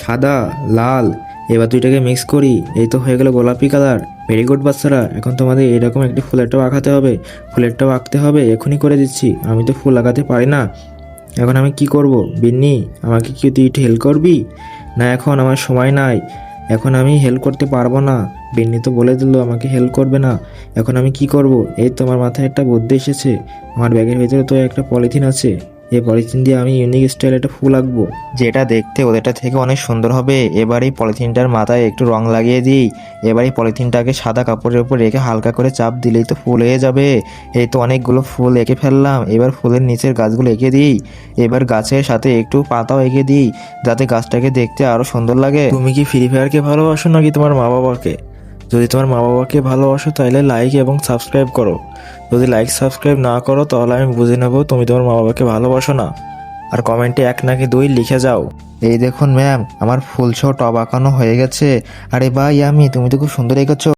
সাদা, লাল, এবার দুইটাকে মিক্স করি। এই তো হয়ে গেল গোলাপি কালার। ভেরি গুড বাচ্চারা, এখন তোমাদের এরকম একটি ফুলের টব আঁকাতে হবে। ফুলের টব আঁকতে হবে, এখনই করে দিচ্ছি। আমি তো ফুল আঁকাতে পারি না। এখন আমি কি করব? বিন্নি, আমাকে কি তুই একটু হেল্প করবি? না, এখন আমার সময় নাই, এখন আমি হেল্প করতে পারবো না। বিন্নি তো বলে দিল আমাকে হেল্প করবে না। এখন আমি কি করব? এই তো আমার মাথায় একটা বুদ্ধি এসেছে। আমার ব্যাগের ভেতরে তো একটা পলিথিন আছে। এই পলিথিন দিয়ে আমি ইউনিক স্টাইল একটা ফুল আঁকবো, যেটা দেখতে ওদেরটা থেকে অনেক সুন্দর হবে। এবার এই পলিথিনটার মাথায় একটু রং লাগিয়ে দিই। এবার এই পলিথিনটাকে সাদা কাপড়ের উপর রেখে হালকা করে চাপ দিলেই তো ফুল হয়ে যাবে। এই তো অনেকগুলো ফুল এঁকে ফেললাম। এবার ফুলের নিচের গাছগুলো এঁকে দিই। এবার গাছের সাথে একটু পাতাও এঁকে দিই, যাতে গাছটাকে দেখতে আরো সুন্দর লাগে। তুমি কি ফ্রি ফায়ারকে ভালোবাসো নাকি তোমার মা বাবাকে? যদি তোমার মা বাবাকে ভালোবাসো তাহলে লাইক এবং সাবস্ক্রাইব করো। যদি লাইক সাবস্ক্রাইব না করো তাহলে আমি বুঝে নেব তুমি তোমার মা বাবাকে ভালোবাসো না। আর কমেন্টে 1 নাকি 2 লিখে যাও। এই দেখুন ম্যাম, আমার ফুল সহ টব আঁকানো হয়ে গেছে। আরে বাহ ইয়ামি, তুমি তো খুব সুন্দর এঁকেছো।